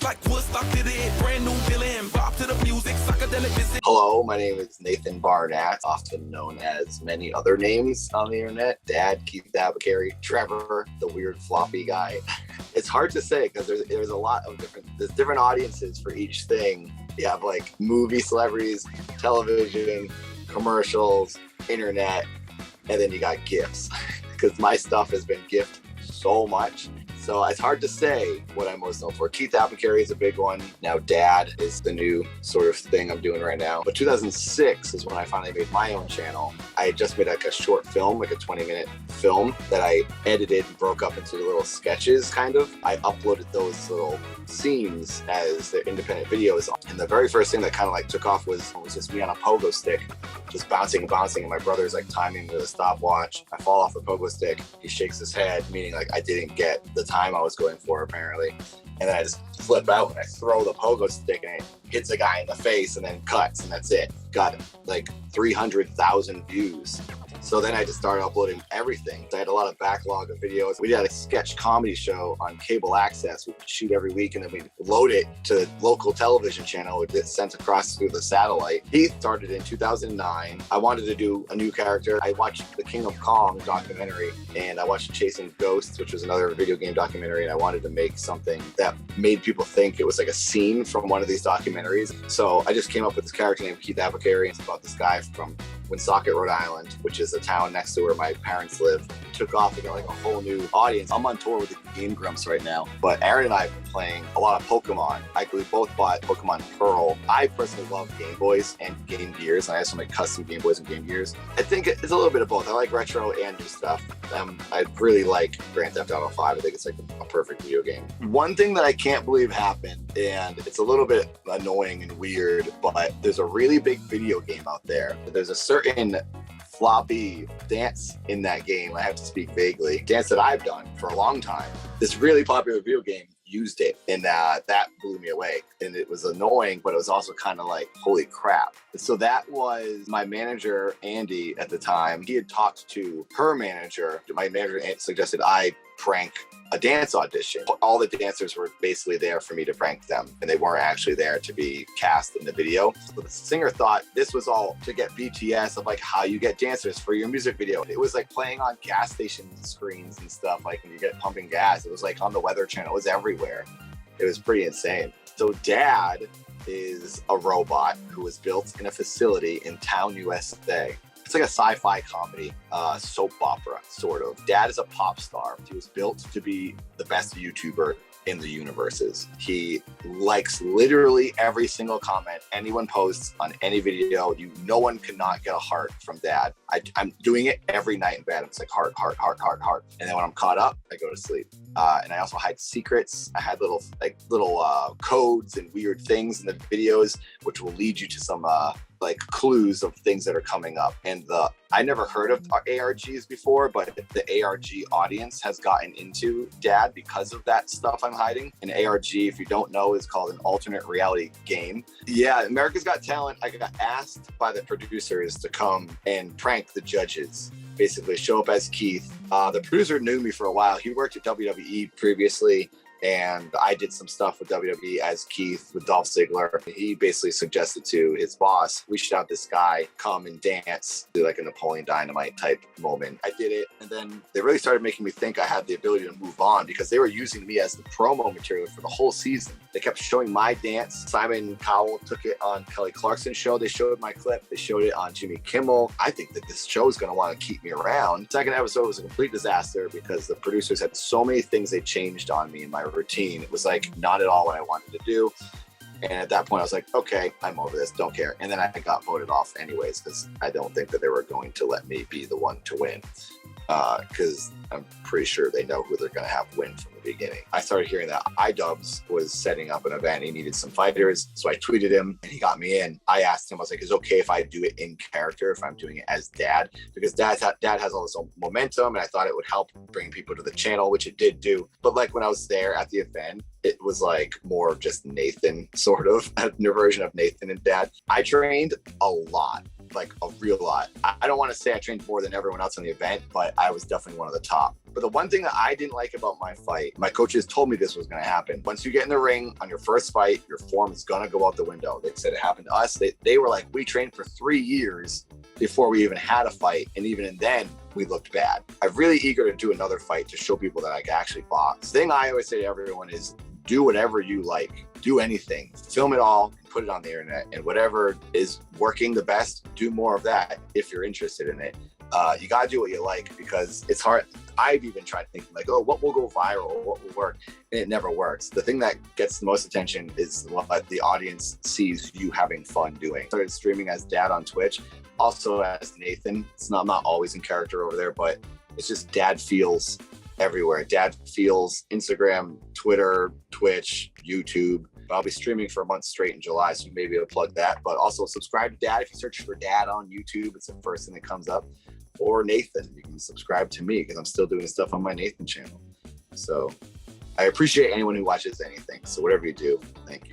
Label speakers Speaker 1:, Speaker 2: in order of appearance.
Speaker 1: like Woodstock did it. Brand new villain, bop to the music, psychedelic visit.
Speaker 2: Hello, my name is Nathan Barnatt, often known as many other names on the internet. Dad, Keith Apicary, Trevor, the weird floppy guy. It's hard to say because there's a lot of different audiences for each thing. You have like movie celebrities, television, commercials, internet, and then you got gifts. Because my stuff has been gifted so much. So it's hard to say what I'm most known for. Keith Apicary is a big one. Now Dad is the new sort of thing I'm doing right now. But 2006 is when I finally made my own channel. I had just made like a short film, like a 20-minute film that I edited and broke up into little sketches, kind of. I uploaded those little scenes as the independent videos. And the very first thing that kind of like took off was just me on a pogo stick, just bouncing and bouncing. And my brother's like timing with a stopwatch. I fall off the pogo stick. He shakes his head, meaning like I didn't get the time I was going for apparently. And then I just flip out and I throw the pogo stick and it hits a guy in the face and then cuts, and that's it. Got like 300,000 views. So then I just started uploading everything. I had a lot of backlog of videos. We had a sketch comedy show on cable access. We would shoot every week and then we'd load it to local television channel. It would get sent across through the satellite. He started in 2009. I wanted to do a new character. I watched The King of Kong documentary, and I watched Chasing Ghosts, which was another video game documentary, and I wanted to make something that made people think it was like a scene from one of these documentaries. So I just came up with this character named Keith Apicary. It's about this guy from Woonsocket, Rhode Island, which is a town next to where my parents live. Took off and got like a whole new audience. I'm on tour with the game Grumps right now, but Aaron and I have been playing a lot of Pokemon. We both bought Pokemon Pearl. I personally love Game Boys and Game Gears, and I have some like custom Game Boys and Game Gears. I think it's a little bit of both. I like retro and new stuff. I really like Grand Theft Auto 5. I think it's like a perfect video game. One thing that I can't believe happened, and it's a little bit annoying and weird, but there's a really big video game out there. There's a certain floppy dance in that game. I have to speak vaguely. Dance that I've done for a long time. This really popular video game used it, and that blew me away. And it was annoying, but it was also kind of like, holy crap. So that was my manager, Andy, at the time. He had talked to her manager. My manager suggested I prank a dance audition. All the dancers were basically there for me to prank them, and they weren't actually there to be cast in the video. So the singer thought this was all to get BTS of like how you get dancers for your music video. It was like playing on gas station screens and stuff, like when you get pumping gas. It was like on the Weather Channel. It was everywhere. It was pretty insane. So Dad is a robot who was built in a facility in Town, USA. It's like a sci-fi comedy, soap opera, sort of. Dad is a pop star. He was built to be the best YouTuber in the universes. He likes literally every single comment anyone posts on any video. No one cannot get a heart from Dad. I'm doing it every night in bed. It's like heart, heart, heart, heart, heart. And then when I'm caught up, I go to sleep. And I also hide secrets. I had little codes and weird things in the videos, which will lead you to some like clues of things that are coming up. And I never heard of ARGs before, but the ARG audience has gotten into Dad because of that stuff I'm hiding. An ARG, if you don't know, is called an alternate reality game. Yeah, America's Got Talent. I got asked by the producers to come and prank the judges. Basically show up as Keith. The producer knew me for a while. He worked at WWE previously, and I did some stuff with WWE as Keith with Dolph Ziggler. He basically suggested to his boss, we should have this guy come and dance, do like a Napoleon Dynamite type moment. I did it, and then they really started making me think I had the ability to move on because they were using me as the promo material for the whole season. They kept showing my dance. Simon Cowell took it on Kelly Clarkson's show. They showed my clip. They showed it on Jimmy Kimmel. I think that this show is going to want to keep me around. Second episode was a complete disaster because the producers had so many things they changed on me in my routine. It was like not at all what I wanted to do. And at that point, I was like, okay, I'm over this. Don't care. And then I got voted off anyways because I don't think that they were going to let me be the one to win. Because I'm pretty sure they know who they're going to have win from the beginning. I started hearing that iDubbbz was setting up an event. He needed some fighters. So I tweeted him and he got me in. I asked him, I was like, is it okay if I do it in character, if I'm doing it as Dad? Because Dad has all this momentum, and I thought it would help bring people to the channel, which it did do. But like when I was there at the event, it was like more of just Nathan, sort of a new version of Nathan and Dad. I trained a lot. like a real lot. I don't want to say I trained more than everyone else in the event, but I was definitely one of the top. But the one thing that I didn't like about my fight, my coaches told me this was going to happen. Once you get in the ring on your first fight, your form is going to go out the window. They said it happened to us. They were like, we trained for 3 years before we even had a fight. And even then, we looked bad. I'm really eager to do another fight to show people that I can actually box. The thing I always say to everyone is do whatever you like. Do anything. Film it all, put it on the internet. And whatever is working the best, do more of that if you're interested in it. You got to do what you like because it's hard. I've even tried thinking like, oh, what will go viral or what will work? And it never works. The thing that gets the most attention is what the audience sees you having fun doing. Started streaming as Dad on Twitch, also as Nathan. I'm not always in character over there, but it's just Dad feels everywhere. Dad feels Instagram, Twitter, Twitch, YouTube. I'll be streaming for a month straight in July, so maybe I'll plug that. But also subscribe to Dad. If you search for Dad on YouTube, it's the first thing that comes up. Or Nathan, you can subscribe to me because I'm still doing stuff on my Nathan channel. So I appreciate anyone who watches anything. So whatever you do, thank you.